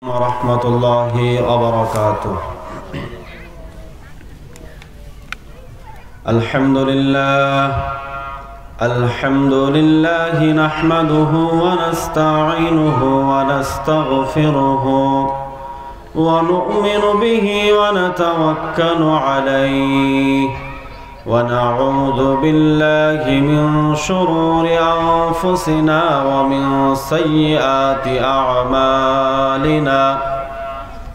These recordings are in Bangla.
ورحمة الله وبركاته. الحمد لله نحمده ونستعينه ونستغفره ونؤمن به ونتوكل عليه ونعوذ بالله من شرور أنفسنا ومن سيئات أعمالنا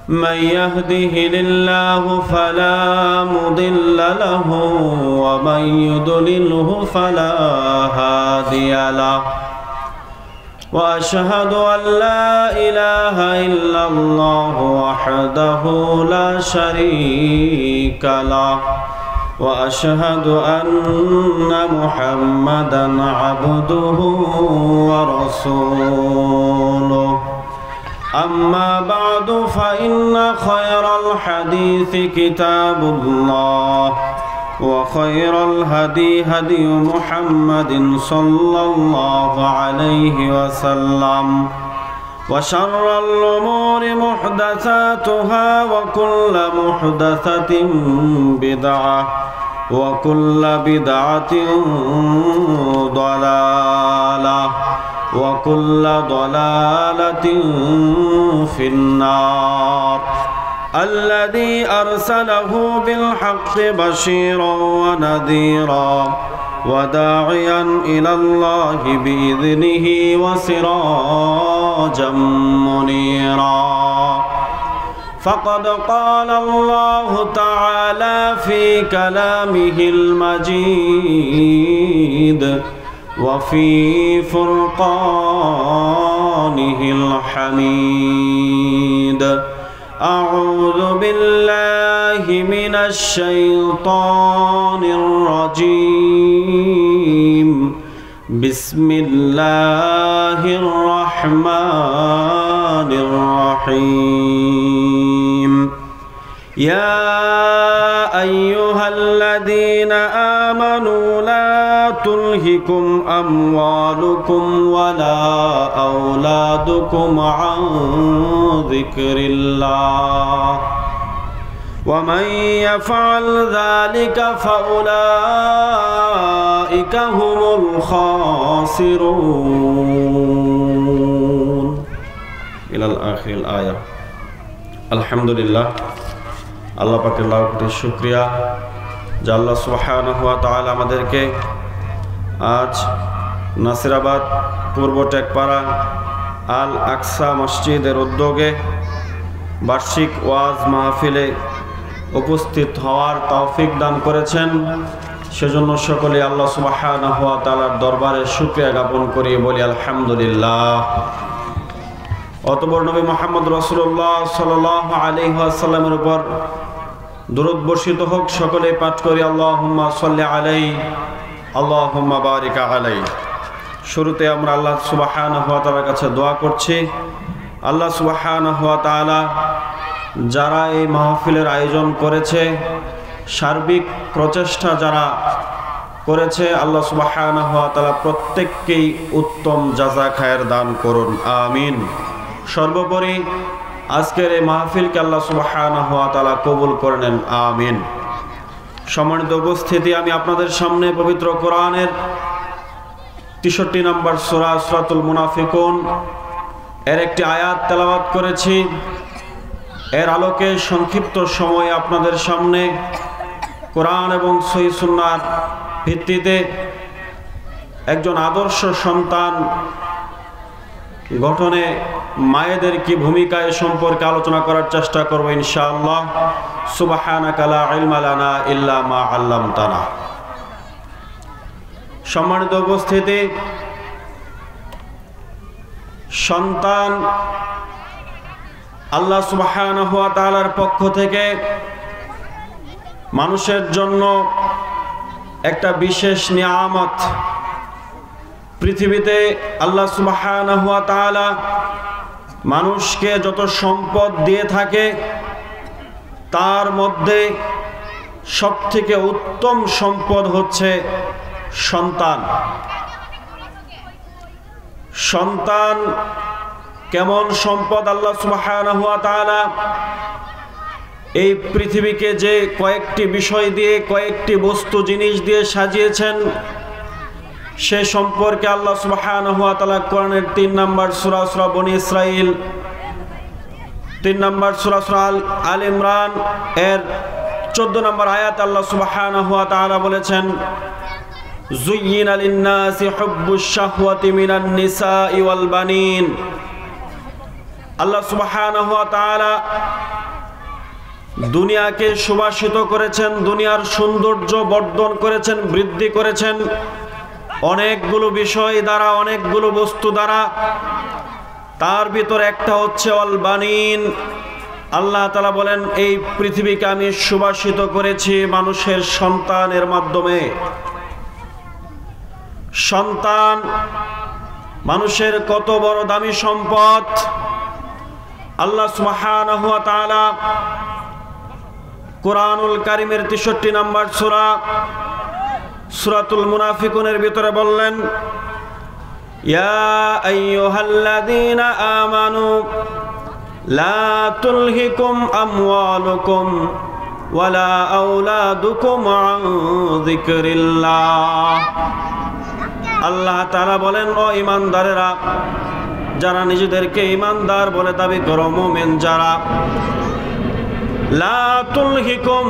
من يهده الله فلا مضل له ومن يضلله فلا هادي له وأشهد أن لا إله إلا الله وحده لا شريك له وأشهد أن محمدًا عبده ورسوله أما بعد فإن خير الحديث كتاب الله وخير الهدي هدي محمد صلى الله عليه وسلم وشر الأمور محدثاتها وكل محدثة بدعة وكل بدعة ضلالة وكل ضلالة في النار الذي أرسله بالحق بشيرا ونذيرا وداعيا إلى الله بإذنه وسراجا منيرا فقد قال الله تعالى في كلامه المجيد وفي فرقانه الحميد أعوذ بالله من الشيطان الرجيم بسم الله الرحمن الرحيم يا أيها الذين آمنوا لا تلهكم أموالكم ولا أولادكم عن ذكر الله ومن يفعل ذلك فأولئك هم الخاسرون إلى الآخر الآية. الحمد لله আল্লাহ পাকের লাখ কোটি শুকরিয়া যে আল্লাহ সুবহানাহু ওয়া তাআলা আমাদেরকে আজ নাসিরাবাদ পূর্ব টেকপাড়া আল আকসা মসজিদের উদ্যোগে বার্ষিক ওয়াজ মাহফিলে উপস্থিত হওয়ার তৌফিক দান করেছেন। সেজন্য সকলে আল্লাহ সুবহানাহু ওয়া তাআলার দরবারে শুকরিয়া জ্ঞাপন করি, বলি আলহামদুলিল্লাহ। অতঃপর নবী মুহাম্মদ রাসূলুল্লাহ সাল্লাল্লাহু আলাইহি ওয়াসাল্লামের উপর দরুদ বর্ষিত হোক। সকলে পাঠ করি আল্লাহুম্মা সাল্লি আলাইহি আল্লাহুম্মা বারিক আলাইহি। শুরুতে আমরা আল্লাহ সুবহানাহু ওয়া তাআলার কাছে দোয়া করছি, আল্লাহ সুবহানাহু ওয়া তাআলা যারা এই মাহফিলের আয়োজন করেছে, সার্বিক প্রচেষ্টা যারা করেছে, আল্লাহ সুবহানাহু ওয়া তাআলা প্রত্যেককেই উত্তম জাযা খায়ের দান করুন, আমিন। সর্বোপরি আজকের এই মাহফিলকে আল্লাহ সুবহানাহু ওয়া তাআলা কবুল করে নেন, আমিন। সম্মানিত উপস্থিতি, আমি আপনাদের সামনে পবিত্র কোরআনের 63 নম্বর সূরা সূরাতুল মুনাফিকুন এর একটি আয়াত তেলাওয়াত করেছি। এর আলোকে সংক্ষিপ্ত সময়ে আপনাদের সামনে কোরআন এবং সহিহ সুন্নাহর ভিত্তিতে একজন আদর্শ সন্তান গঠনে মায়েদের কি ভূমিকা এ সম্পর্কে আলোচনা করার চেষ্টা করব ইনশাআল্লাহ। সুবহানাকা লা ইলমা লানা ইল্লা মা আল্লামতানা। সম্মানিত উপস্থিতি, সন্তান আল্লাহ সুবহানাহু ওয়া তাআলার পক্ষ থেকে মানুষের জন্য একটা বিশেষ নিয়ামত। পৃথিবীতে আল্লাহ সুবহানাহু ওয়া তাআলা মানুষকে যত সম্পদ দিয়ে থাকে তার মধ্যে সবথেকে উত্তম সম্পদ হচ্ছে সন্তান। সন্তান কেমন সম্পদ আল্লাহ সুবহানাহু ওয়া তাআলা এই পৃথিবীকে যে কয়েকটি বিষয় দিয়ে, কয়েকটি বস্তু জিনিস দিয়ে সাজিয়েছেন, সে সম্পর্কে আল্লাহ সুবহানাহু ওয়া তাআলা কোরআনের 3 নম্বর সূরা সূরা বনী ইসরাইল, 3 নম্বর সূরা সূরা আল ইমরান এর 14 নম্বর আয়াত আল্লাহ সুবহানাহু ওয়া তাআলা বলেছেন, যুয়্যিনা লিন-নাসি হুব্বুশ শাহওয়াতি মিনান নিসাই ওয়াল বানিন। আল্লাহ সুবহানাহু ওয়া তাআলা দুনিয়াকে সুবাসিত করেছেন, দুনিয়ার সৌন্দর্য বর্ধন করেছেন, বৃদ্ধি করেছেন অনেকগুলো বিষয় দ্বারা, অনেকগুলো বস্তু দ্বারা। তার ভিতরে একটা হচ্ছে ওয়াল বানিন। আল্লাহ তাআলা বলেন, এই পৃথিবীকে আমি সুবাসিত করেছি মানুষের সন্তানের মাধ্যমে। সন্তান মানুষের কত বড় দামি সম্পদ। আল্লাহ সুবহানাহু ওয়া তাআলা কুরআনুল কারীমের 63 নম্বর সূরা সূরাতুল মুনাফিকুনের ভিতরে বললেন, ইয়া আইয়ুহাল্লাযীনা আমানু লা তুলহিকুম আমওয়ালুকুম ওয়ালা আওলাদুকুম আন যিকরিল্লাহ। আল্লাহ তাআলা বলেন, ও ঈমানদারেরা, যারা নিজেদেরকে ঈমানদার বলে দাবি করো, মুমিন যারা, লা তুলহিকুম,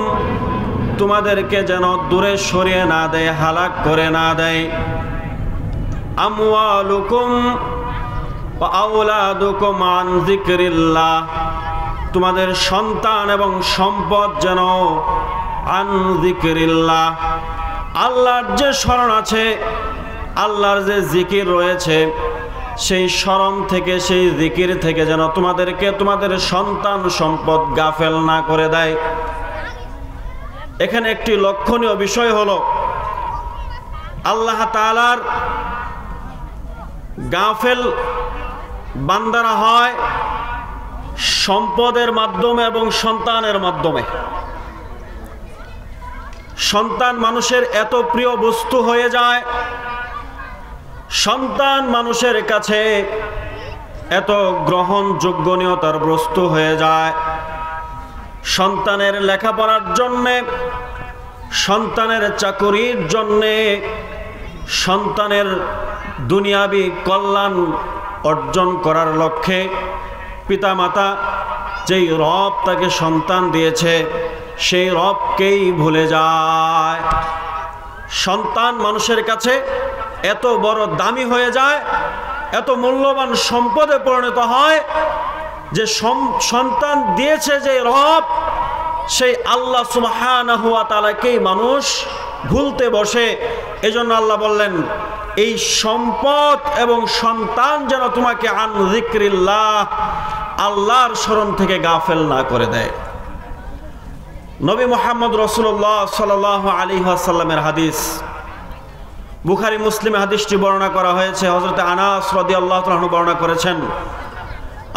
তোমাদেরকে যেন দূরে সরিয়ে না দেয়, হালাক করে না দেয়, আমওয়ালুকুম ওয়া আওলাদুকুম আন যিকরিল্লাহ, তোমাদের সন্তান এবং সম্পদ যেন আন যিকরিল্লাহ, আল্লাহর যে স্মরণ আছে, আল্লাহর যে জিকির রয়েছে, সেই স্মরণ থেকে, সেই জিকির থেকে যেন তোমাদেরকে তোমাদের সন্তান সম্পদ গাফেল না করে দেয়। এখানে একটি লক্ষণীয় বিষয় হলো, আল্লাহ তাআলার গাফেল বান্দারা হয় সম্পদের মাধ্যমে এবং সন্তানের মাধ্যমে। সন্তান মানুষের এত প্রিয় বস্তু হয়ে যায়, সন্তান মানুষের কাছে এত গ্রহণযোগ্যতার বস্তু হয়ে যায়, সন্তানের লেখাপড়ার জন্যে, সন্তানের চাকুরির জন্যে, সন্তানের দুনিয়াবি কল্যাণ অর্জন করার লক্ষ্যে পিতামাতা যেই রব তাকে সন্তান দিয়েছে, সেই রবকেই ভুলে যায়। সন্তান মানুষের কাছে এত বড় দামি হয়ে যায়, এত মূল্যবান সম্পদে পরিণত হয় যে সন্তান দিয়েছে যে রব, সেই আল্লাহ সুবহানাহু ওয়া তাআলাকেই মানুষ ভুলতে বসে। এজন্য আল্লাহ বললেন, এই সম্পদ এবং সন্তান যেন তোমাকে আন যিকরিল্লাহ, আল্লাহর স্মরণ থেকে গাফেল না করে দেয়। নবী মুহাম্মদ রাসূলুল্লাহ সাল্লাল্লাহু আলাইহি ওয়াসাল্লামের হাদিস, বুখারী মুসলিমে হাদিসটি বর্ণনা করা হয়েছে। হযরত আনাস রাদিয়াল্লাহু তাআলা বর্ণনা করেছেন,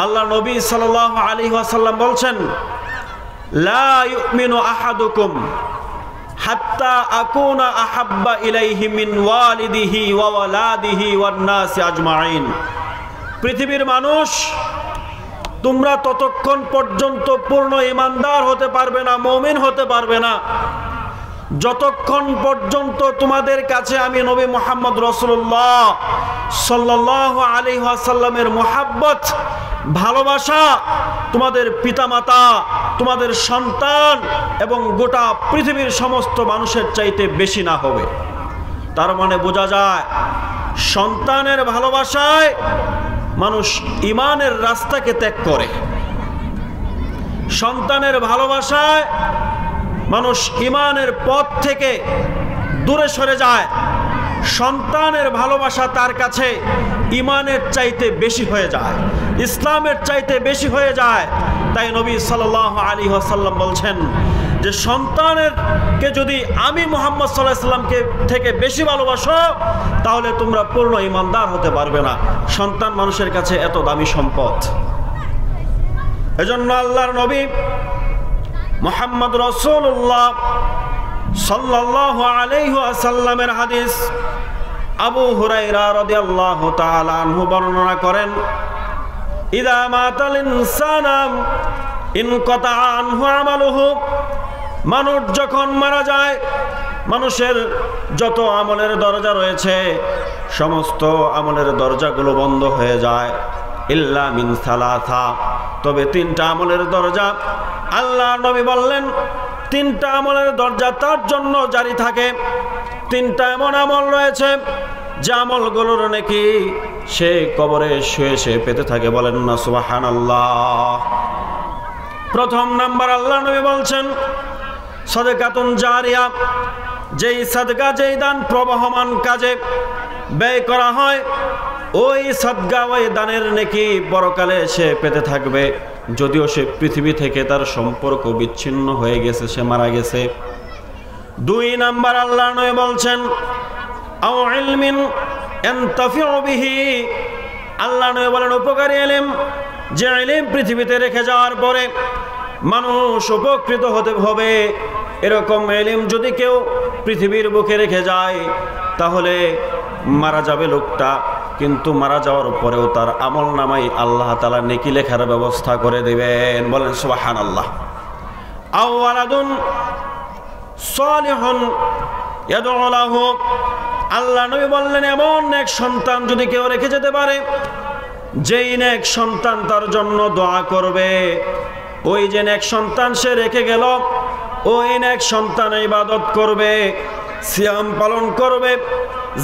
আল্লাহ নবী সাল্লাল্লাহু আলাইহি ওয়াসাল্লাম বলছেন, লা ইউমিনু আহাদুকুম হাত্তা আকুনা আহাব্বা ইলাইহি মিন ওয়ালিদিহি ওয়া ওয়ালাদিহি ওয়ান নাসি আজমাইন। পৃথিবীর মানুষ, তোমরা ততক্ষণ পর্যন্ত পূর্ণ ঈমানদার হতে পারবে না, মুমিন হতে পারবে না, যতক্ষণ পর্যন্ত তোমাদের কাছে আমি নবী মুহাম্মদ রাসূলুল্লাহ সাল্লাল্লাহু আলাইহি ওয়াসাল্লামের মুহাব্বত, ভালোবাসা তোমাদের পিতামাতা, তোমাদের সন্তান এবং গোটা পৃথিবীর সমস্ত মানুষের চাইতে বেশি না হবে। তার মানে বোঝা যায়, সন্তানের ভালোবাসায় মানুষ ঈমানের রাস্তাকে ত্যাগ করে, সন্তানের ভালোবাসায় মানুষ ঈমানের পথ থেকে দূরে সরে যায়। সন্তানের ভালোবাসা তার কাছে ঈমানের চাইতে বেশি হয়ে যায়, ইসলামের চাইতে বেশি হয়ে যায়। তাই নবী সাল্লাল্লাহু আলাইহি ওয়াসাল্লাম বলছেন যে সন্তানেরকে যদি আমি মুহাম্মদ সাল্লাল্লাহু আলাইহি ওয়াসাল্লামকে থেকে বেশি ভালোবাসো, তাহলে তোমরা পূর্ণ ঈমানদার হতে পারবে না। সন্তান মানুষের কাছে এত দামি সম্পদ। এজন্য আল্লাহর নবী মুহাম্মদ রাসূলুল্লাহ সাল্লাল্লাহু আলাইহি ওয়াসাল্লামের হাদিস, আবু হুরায়রা রাদিয়াল্লাহু তাআলা আনহু বর্ণনা করেন, ইদা মাতাল ইনসানা ইনকাতা আনহু আমালুহু, মানুষ যখন মারা যায় মানুষের যত আমলের দরজা রয়েছে সমস্ত আমলের দরজাগুলো বন্ধ হয়ে যায়। ইল্লা মিন সালাসা, তবে তিনটা আমলের দরজা আল্লাহর নবী বললেন তিনটা আমলের দরজা তার জন্য জারি থাকে। তিনটা এমন আমল রয়েছে যে আমলগুলোর নাকি সে কবরে শুয়ে সে পেতে থাকে। বলেন না সুবহানাল্লাহ। প্রথম নাম্বার আল্লাহ নবী বলছেন সাদকাতুন জারিয়া, যেই সাদকা যেই দান প্রবাহমান কাজে ব্যয় করা হয় ওই সাদকা ওই দানের নেকি পরকালে সে পেতে থাকবে, যদিও সে পৃথিবী থেকে তার সম্পর্ক বিচ্ছিন্ন হয়ে গেছে, সে মারা গেছে। দুই নাম্বার আল্লাহ নবী বলছেন আও ইলমিন ইয়ানতাফিউ বিহি, আল্লাহ নবী বলেন উপকারী ইলম, যে ইলম পৃথিবীতে রেখে যাওয়ার পরে মানুষ উপকৃত হতে হবে, এরকম ইলম যদি কেউ পৃথিবীর বুকে রেখে যায় তাহলে মারা যাবে লোকটা, কিন্তু মারা যাওয়ার পরেও তার আমল নামাই আল্লাহ তাআলা নেকি লেখার ব্যবস্থা করে দিবেন। বলেন সুবহানাল্লাহ। আও ওয়ালাদুন সালিহুন ইয়াদউ লাহু, আল্লাহ নবী বললেন এমন এক সন্তান যদি কেউ রেখে যেতে পারে যেই নেক সন্তান তার জন্য দোয়া করবে, ওই যে নেক সন্তান সে রেখে গেল ওই নেক সন্তান ইবাদত করবে, সিয়াম পালন করবে,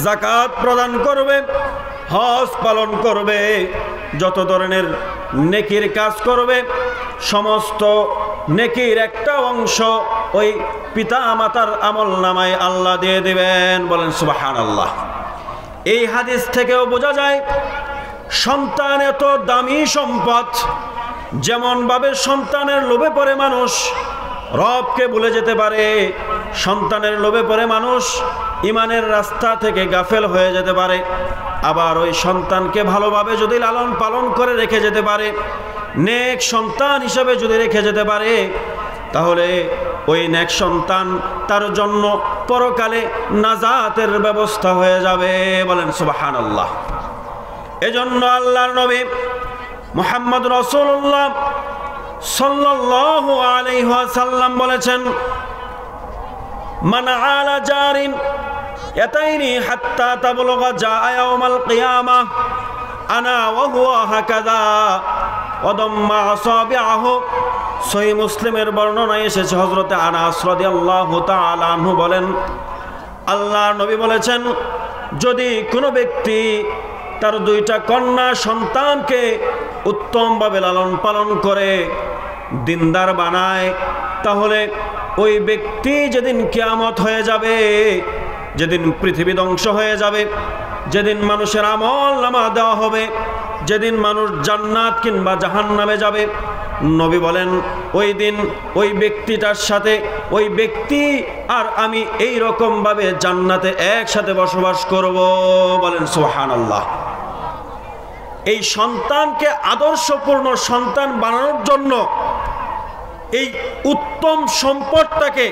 যাকাত প্রদান করবে, হজ পালন করবে, যত ধরনের নেকির কাজ করবে সমস্ত নেকির একটা অংশ ওই পিতা মাতার আমল নামায় আল্লাহ দিয়ে দিবেন। বলেন সুবহানাল্লাহ। এই হাদিস থেকেও বোঝা যায় সন্তান এত দামি সম্পদ, যেমন ভাবে সন্তানের লোভে পড়ে মানুষ রবকে ভুলে যেতে পারে, সন্তানের লোভে পড়ে মানুষ ইমানের রাস্তা থেকে গাফেল হয়ে যেতে পারে, আবার ওই সন্তানকে ভালোভাবে যদি লালন পালন করে রেখে যেতে পারে, নেক সন্তান হিসেবে যদি রেখে যেতে পারে, তাহলে ওই নেক সন্তান তার জন্য পরকালে নাজাতের ব্যবস্থা হয়ে যাবে। বলেন সুবহানাল্লাহ। এজন্য আল্লাহর নবী মুহাম্মদ রাসূলুল্লাহ সাল্লাল্লাহু আলাইহি ওয়াসাল্লাম বলেছেন মান আলা জারিন ইয়াতাইনি হাত্তা তাবলুগা জা ইয়াউমাল কিয়ামাহ আনা ওয়া হুয়া হাকাযা ওয়া দাম্মা আসাবিআহু। সহিহ মুসলিমের বর্ণনায় এসেছে হযরতে আনাস রাদিয়াল্লাহু তাআলা আনহু বলেন আল্লাহর নবী বলেছেন যদি কোনো ব্যক্তি তার দুইটা কন্যা সন্তানকে উত্তমভাবে লালন পালন করে দিনদার বানায়, তাহলে ওই ব্যক্তি যেদিন কিয়ামত হয়ে যাবে, যেদিন পৃথিবী ধ্বংস হয়ে যাবে, যেদিন মানুষের আমল নামা দেওয়া হবে, যেদিন মানুষ জান্নাত কিংবা জাহান্নামে যাবে, নবী বলেন ওই দিন ওই ব্যক্তিটার সাথে ওই ব্যক্তি আর আমি এই রকম ভাবে জান্নাতে একসাথে বসবাস করব। বলেন সুবহানাল্লাহ। এই সন্তানকে আদর্শপূর্ণ সন্তান বানানোর জন্য এই উত্তম সম্পদটাকে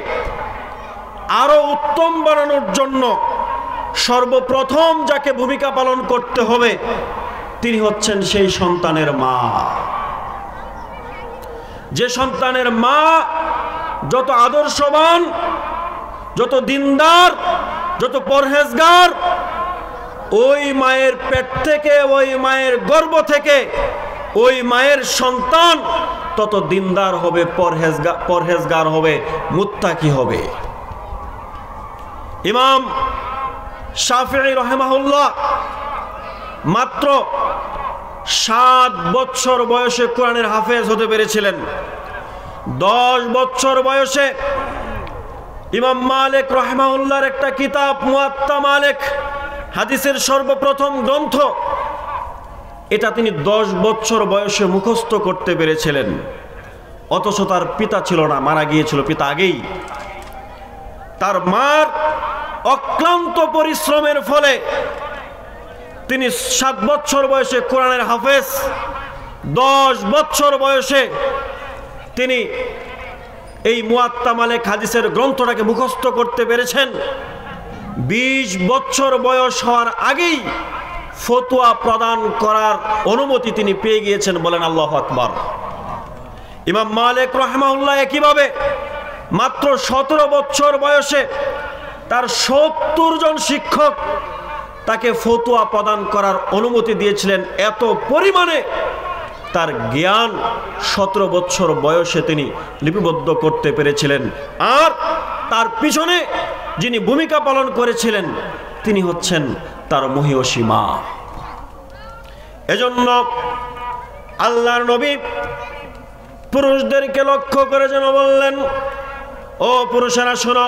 আরো উত্তম বানানোর জন্য সর্বপ্রথম যাকে ভূমিকা পালন করতে হবে তিনি হচ্ছেন সেই সন্তানের মা। যে সন্তানের মা যত আদর্শবান, যত দিনদার, যত পরহেজগার, ওই মায়ের পেট থেকে ওই মায়ের গর্ভ থেকে ওই মায়ের সন্তান তত দিনদার হবে, পরহেজগার হবে, মুত্তাকি হবে। ইমাম শাফিঈ রাহিমাহুল্লাহ মাত্র 7 বছর বয়সে কোরআনের হাফেজ হতে পেরেছিলেন। 10 বছর বয়সে ইমাম মালিক রাহিমাহুল্লাহর একটা কিতাব মুয়াত্তা মালিক, হাদিসের সর্বপ্রথম গ্রন্থ, এটা তিনি 10 বছর বয়সে মুখস্থ করতে পেরেছিলেন। অথচ তার পিতা ছিল না, মারা গিয়েছিল পিতা আগেই। তার মার অক্লান্ত পরিশ্রমের ফলে তিনি 7 বছর বয়সে কোরআনের হাফেজ, 10 বছর বয়সে তিনি এই মুয়াত্তা মালিক হাদিসের গ্রন্থটাকে মুখস্থ করতে পেরেছেন। 20 বছর বয়স হওয়ার আগেই ফতোয়া প্রদান করার অনুমতি তিনি পেয়ে গিয়েছেন, বলেন আল্লাহু আকবার। ইমাম মালিক রাহিমাহুল্লাহ একইভাবে মাত্র 17 বছর বয়সে তার 70 জন শিক্ষক তাকে ফতোয়া প্রদান করার অনুমতি দিয়েছিলেন। এত পরিমাণে তার জ্ঞান 17 বছর বয়সে তিনি লিপিবদ্ধ করতে পেরেছিলেন। আর তার পিছনে যিনি ভূমিকা পালন করেছিলেন তিনি হচ্ছেন তার মহিয়সী মা। এজন্য আল্লাহর নবী পুরুষদেরকে লক্ষ্য করে যেন বললেন, ও পুরুষেরা শোনো,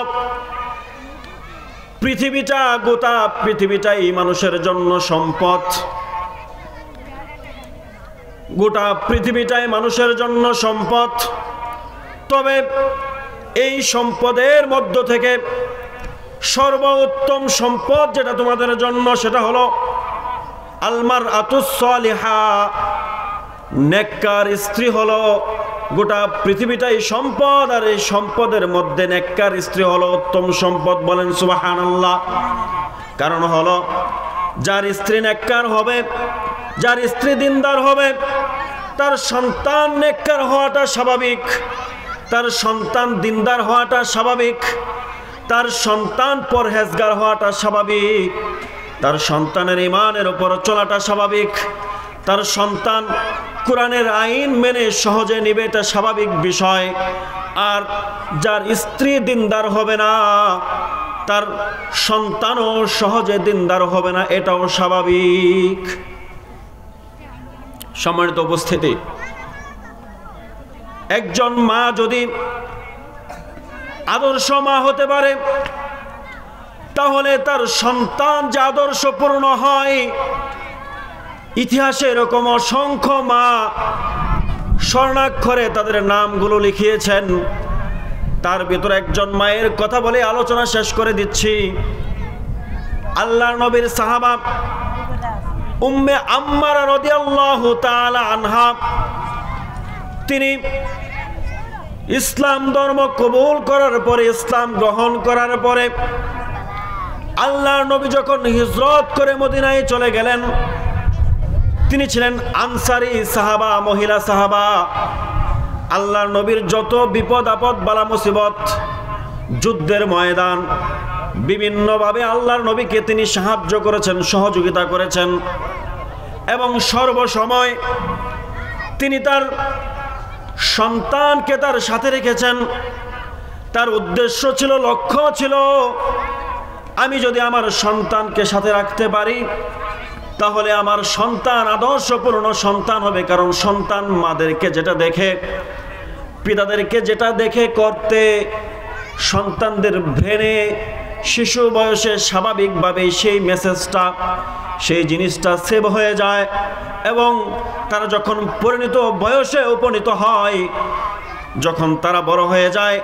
পৃথিবীটা, গোটা পৃথিবীটাই মানুষের জন্য সম্পদ। গোটা পৃথিবীটাই মানুষের জন্য সম্পদ। তবে এই সম্পদের মধ্য থেকে সর্বোত্তম সম্পদ যেটা তোমাদের জন্য, সেটা হলো আলমারআতুস সালিহা, নেককার স্ত্রী হলো গোটা পৃথিবীটাই সম্পদ। আর এই সম্পদের মধ্যে নেককার স্ত্রী হলো উত্তম সম্পদ, বলেন সুবহানাল্লাহ। কারণ হলো যার স্ত্রী নেককার হবে, যার স্ত্রী দিনদার হবে, তার সন্তান নেককার হওয়াটা স্বাভাবিক, তার সন্তান দিনদার হওয়াটা স্বাভাবিক, তার সন্তান পরহেজগার হওয়াটা স্বাভাবিক, তার সন্তানের ঈমানের উপর চলাটা স্বাভাবিক, তার সন্তান কোরআনের আইন মেনে সহজে নিবে, এটা স্বাভাবিক বিষয়। আর যার স্ত্রী দিনদার হবে না, তার সন্তানও সহজে দিনদার হবে না, এটাও স্বাভাবিক। সম্মানিত উপস্থিতি, একজন মা যদি আদর্শ মা হতে পারে, তাহলে তার সন্তান যে আদর্শপূর্ণ হয়। ইতিহাসে এরকম অসংখ্য মা স্বর্ণাক্ষরে তাদের নামগুলো লিখিয়েছেন। তার ভিতরে একজন মায়ের কথা বলে আলোচনা শেষ করে দিচ্ছি। আল্লাহর নবীর সাহাবা উম্মে আম্মারা রাদিয়াল্লাহু তাআলা আনহা, তিনি ইসলাম ধর্ম কবুল করার পরে, ইসলাম গ্রহণ করার পরে আল্লাহর নবী যখন হিজরত করে মদিনায় চলে গেলেন, তিনি ছিলেন আনসারী সাহাবা, মহিলা সাহাবা। আল্লাহর নবীর যত বিপদ আপদ, বালা মুসিবত, যুদ্ধের ময়দান, বিভিন্নভাবে আল্লাহর নবীকে তিনি সাহায্য করেছেন, সহযোগিতা করেছেন। এবং সর্বসময় তিনি তার সন্তানকে তার সাথে রেখেছেন। তার উদ্দেশ্য ছিল, লক্ষ্য ছিল, আমি যদি আমার সন্তানকে সাথে রাখতে পারি তাহলে আমার সন্তান আদর্শপূর্ণ সন্তান হবে। কারণ সন্তান মাদেরকে যেটা দেখে, পিতাদেরকে যেটা দেখে করতে, সন্তানদের ব্রেনে শিশু বয়সে স্বাভাবিকভাবেই সেই মেসেজটা, সেই জিনিসটা সেভ হয়ে যায়। এবং তারা যখন পরিণত বয়সে উপনীত হয়, যখন তারা বড় হয়ে যায়,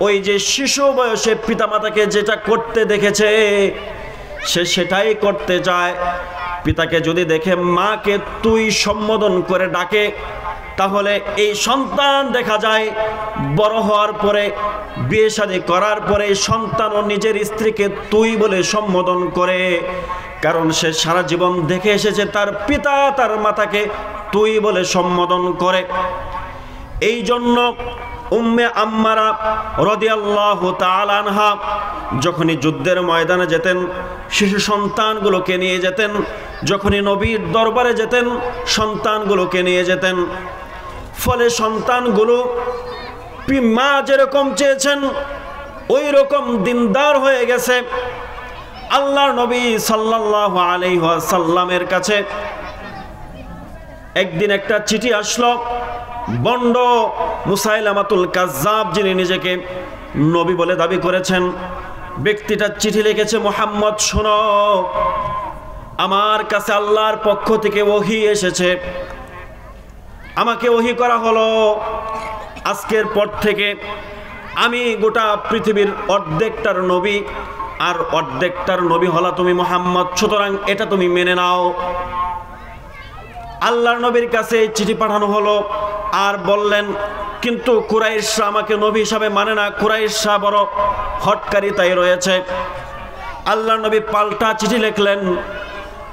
ওই যে শিশু বয়সে পিতামাতাকে যেটা করতে দেখেছে সে সেটাই করতে চায়। পিতাকে যদি দেখে মাকে তুই সম্বোধন করে ডাকে, তাহলে এই সন্তান দেখা যায় বড় হওয়ার পরে, বিয়ে শাদী করার পরে সন্তানও নিজের স্ত্রীকে তুই বলে সম্বোধন করে। কারণ সে সারা জীবন দেখে এসেছে তার পিতা তার মাতাকে তুই বলে সম্বোধন করে। এই জন্য উম্মে আম্মারা রাদিয়াল্লাহু তাআলা আনহা যখনই যুদ্ধের ময়দানে যেতেন, শিশু সন্তানগুলোকে নিয়ে যেতেন। যখনই নবীর দরবারে যেতেন, সন্তানগুলোকে নিয়ে যেতেন। ফলে সন্তানগুলো মা যেরকম চেয়েছেন ওই রকম দিনদার হয়ে গেছে। আল্লাহর নবী সাল্লাল্লাহু আলাইহি ওয়াসাল্লামের কাছে একদিন একটা চিঠি আসলো। বন্ড মুসাইলামাতুল কাজ্জাব, যিনি নিজেকে নবী বলে দাবি করেছেন, ব্যক্তিটা চিঠি লিখেছে, মুহাম্মদ শোনো, আমার কাছে আল্লাহর পক্ষ থেকে ওহী এসেছে। আমাকে ওহী করা হলো, আজকের পর থেকে আমি গোটা পৃথিবীর অর্ধেকটার নবী, আর অর্ধেকটার নবী হলা তুমি মুহাম্মদ, সুতরাং এটা তুমি মেনে নাও। আল্লাহর নবীর কাছে চিঠি পাঠানো হলো। আর বললেন, কিন্তু কুরাইশরা আমাকে নবী হিসাবে মানে না, কুরাইশরা বড় হটকারিতায় রয়েছে। আল্লাহর নবী পাল্টা চিঠি লিখলেন।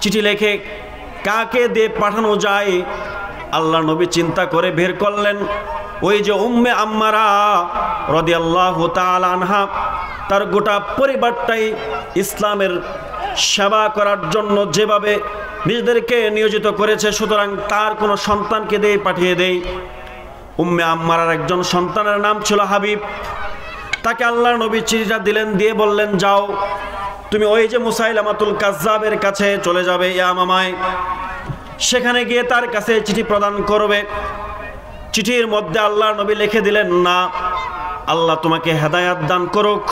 চিঠি লিখে কাকে দিয়ে পাঠানো যায়। আল্লাহ নবী চিন্তা করে বের করলেন ওই যে উম্মে আম্মারা রাদিয়াল্লাহু তাআলা আনহা, তার গোটা পরিবারটাই ইসলামের সেবা করার জন্য যেভাবে নিজেদেরকে নিয়োজিত করেছে, সুতরাং তার কোনো সন্তানকে দিয়ে পাঠিয়ে দেই। উম্মে আম্মারার একজন সন্তানের নাম ছিল হাবিব। তাকে আল্লাহ নবী চিঠিটা দিলেন, দিয়ে বললেন যাও তুমি ওই যে মুসাইলামাতুল কাজ্জাবের কাছে চলে যাবে ইয়ামামায়, সেখানে গিয়ে তার কাছে চিঠি প্রদান করবে। চিঠির মধ্যে আল্লাহ নবী লিখে দিলেন, না, আল্লাহ তোমাকে হেদায়াত দান করুক,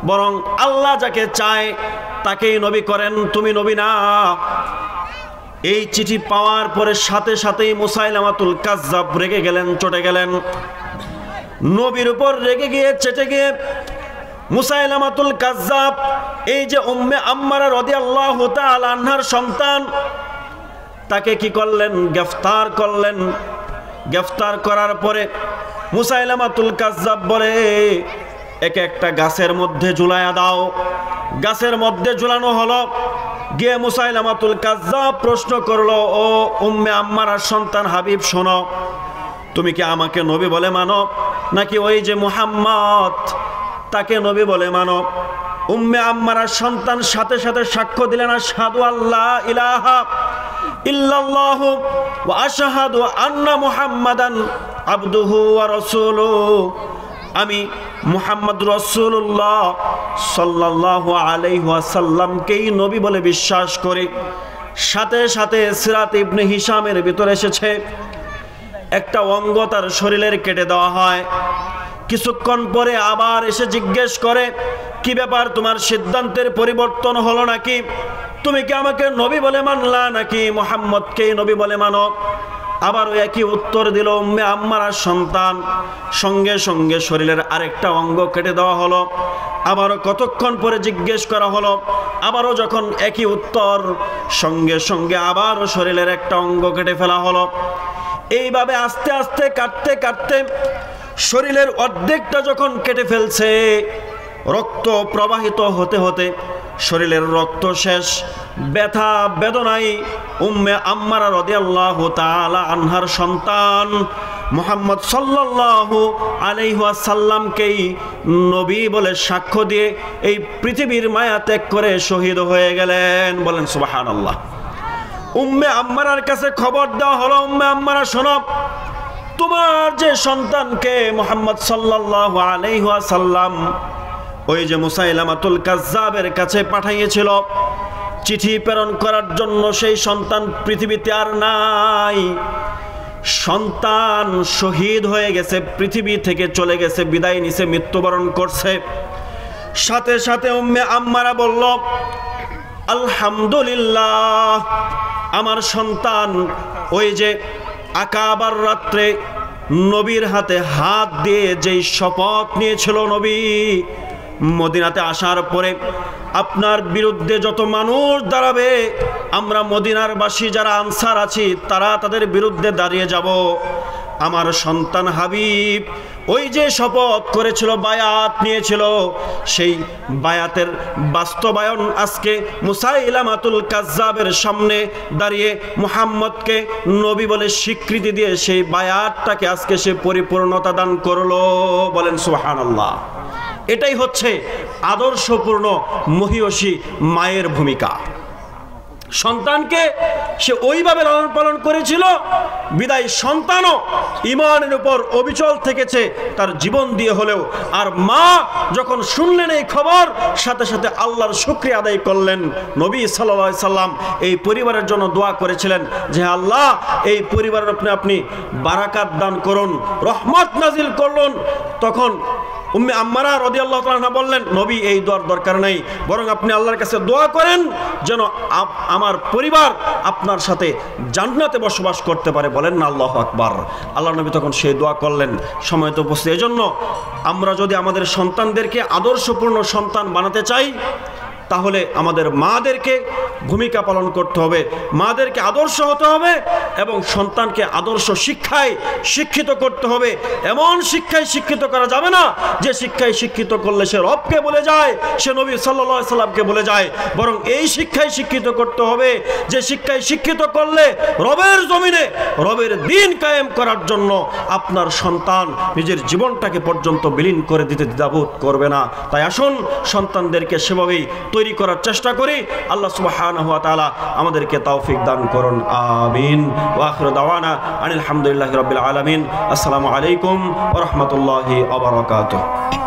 বরং আল্লাহ যাকে চায় তাকেই নবী করেন, তুমি নবী না। এই চিঠি পাওয়ার পরে সাথে সাথেই মুসাইলামাতুল কাজ্জাব রেগে গেলেন, চটে গেলেন। নবীর উপর রেগে গিয়ে চেটে গিয়ে মুসাইলামাতুল কাজ্জাব এই যে উম্মে আম্মারা রাদিয়াল্লাহু তাআলা আনহার সন্তান, তাকে কি করলেন? গ্রেফতার করলেন। গ্রেফতার করার পরে মুসাইলামাতুল কাজ্জাব বলে, একে একটা গাছের মধ্যে ঝুলাইয়া দাও। গাছের মধ্যে ঝুলানো হলো। গিয়ে মুসাইলামাতুল কাজ্জাব প্রশ্ন করলো, ও উম্মে আম্মারার সন্তান হাবিব, শোনো, তুমি কি আমাকে নবী বলে মানো, নাকি ওই যে মুহাম্মদ তাকে নবী বলে মানো? উম্মে আম্মারার সন্তান সাথে সাথে সাক্ষ্য দিলেন, আশহাদু আল্লা ইলাহা ইল্লাল্লাহু ওয়া আশহাদু আন্না মুহাম্মাদান আবদুহু ওয়া রাসূলুহু, আমি মুহাম্মদ রাসূলুল্লাহ সাল্লাল্লাহু আলাইহি ওয়াসাল্লামকেই নবী বলে বিশ্বাস করি। সাথে সাথে সিরাত ইবনে হিশামের ভিতরে এসেছে, একটা অঙ্গ তার শরীরের কেটে দেওয়া হয়। কিছুক্ষণ পরে আবার এসে জিজ্ঞেস করে, কি ব্যাপার, তোমার সিদ্ধান্তের পরিবর্তন হলো নাকি? তুমি কি আমাকে নবী বলে মানলা নাকি মুহাম্মদকেই নবী বলে মানো? আবার ওই একই উত্তর দিল উম্মে আম্মারার সন্তান। সঙ্গে সঙ্গে শরীরের আরেকটা অঙ্গ কেটে দেওয়া হলো। আবারও কতক্ষণ পরে জিজ্ঞেস করা হলো, আবারও যখন একই উত্তর, সঙ্গে সঙ্গে আবারও শরীরের একটা অঙ্গ কেটে ফেলা হলো। এইভাবে আস্তে আস্তে কাটতে কাটতে শরীরের অর্ধেকটা যখন কেটে ফেলছে, রক্ত প্রবাহিত হতে হতে শরীরের রক্ত শেষ, ব্যথা বেদনায় উম্মে আম্মারা রাদিয়াল্লাহু তাআলা আনহার সন্তান মুহাম্মদ সাল্লাল্লাহু আলাইহি ওয়াসাল্লামকেই নবী বলে সাক্ষ্য দিয়ে এই পৃথিবীর মায়া ত্যাগ করে শহীদ হয়ে গেলেন। বলেন সুবহানাল্লাহ। উম্মে আম্মারার কাছে খবর দেওয়া হলো, উম্মে আম্মারা শোনো, তোমার যে সন্তানকে মুহাম্মদ সাল্লাল্লাহু আলাইহি ওয়াসাল্লাম ওই যে মুসাইলামাতুল কাজ্জাবের কাছে পাঠিয়েছিল চিঠি প্রেরণ করার জন্য, সেই সন্তান পৃথিবীতে আর নাই। সন্তান শহীদ হয়ে গেছে, পৃথিবী থেকে চলে গেছে, বিদায় নিছে, মৃত্যুবরণ করছে। সাথে সাথে উম্মে আম্মারা বলল, আলহামদুলিল্লাহ, আমার সন্তান ওই যে আকাবার রাত্রে নবীর হাতে হাত দিয়ে যেই শপথ নিয়েছিল, নবী মদিনাতে আসার পরে আপনার বিরুদ্ধে যত মানুষ দাঁড়াবে, আমরা মদিনার বাসী যারা আনসার আছি তারা তাদের বিরুদ্ধে দাঁড়িয়ে যাব। আমার সন্তান হাবিব ওই যে শপথ করেছিল, বায়াত নিয়েছিল, সেই বায়াতের বাস্তবায়ন আজকে মুসাইলামাতুল কাজ্জাবের সামনে দাঁড়িয়ে মুহাম্মদকে নবী বলে স্বীকৃতি দিয়ে সেই বায়াতটাকে আজকে সে পরিপূর্ণতা দান করলো। বলেন সুবহানাল্লাহ। এটাই হচ্ছে আদর্শপূর্ণ মহিয়সী মায়ের ভূমিকা। সন্তানকে সে ওইভাবে লালন পালন করেছিল, বিদায় সন্তানও ঈমানের উপর অবিচল থেকেছে তার জীবন দিয়ে হলেও। আর মা যখন শুনলেন এই খবর, সাথে সাথে আল্লাহর শুকরিয়া আদায় করলেন। নবী সাল্লাল্লাহু আলাইহি সাল্লাম এই পরিবারের জন্য দোয়া করেছিলেন যে আল্লাহ এই পরিবারের উপরে আপনি বারাকাত দান করুন, রহমত নাজিল করুন। তখন উম্মে আম্মারা রাদিয়াল্লাহু তাআলা বললেন, নবী এই দোয়ার দরকার নেই, বরং আপনি আল্লাহর কাছে দোয়া করেন যেন আমার পরিবার আপনার সাথে জান্নাতে বসবাস করতে পারে। বলেন না আল্লাহু আকবার। আল্লাহ নবী তখন সেই দোয়া করলেন। সময় তো উপস্থিত। এজন্য আমরা যদি আমাদের সন্তানদেরকে আদর্শপূর্ণ সন্তান বানাতে চাই, তাহলে আমাদের মাদেরকে ভূমিকা পালন করতে হবে, মাদেরকে আদর্শ হতে হবে এবং সন্তানকে আদর্শ শিক্ষায় শিক্ষিত করতে হবে। এমন শিক্ষায় শিক্ষিত করা যাবে না যে শিক্ষায় শিক্ষিত করলে সে রবকে বলে যায়, সে নবী সাল্লাল্লাহু আলাইহি সাল্লামকে বলে যায়, বরং এই শিক্ষায় শিক্ষিত করতে হবে যে শিক্ষায় শিক্ষিত করলে রবের জমিনে রবের দ্বীন কায়েম করার জন্য আপনার সন্তান নিজের জীবনটাকে পর্যন্ত বিলীন করে দিতে দ্বিধাবোধ করবে না। তাই আসুন সন্তানদেরকে সেভাবেই তৈরি করার চেষ্টা করি। আল্লাহ সুবহানাহু ওয়া তাআলা আমাদেরকে তৌফিক দান করুন, আমিন। ওয়া আখিরু দাওয়ানা আনিল হামদুলিল্লাহি রাব্বিল আলামিন। আসসালামু আলাইকুম ওয়া রাহমাতুল্লাহি ওয়া বারাকাতুহু।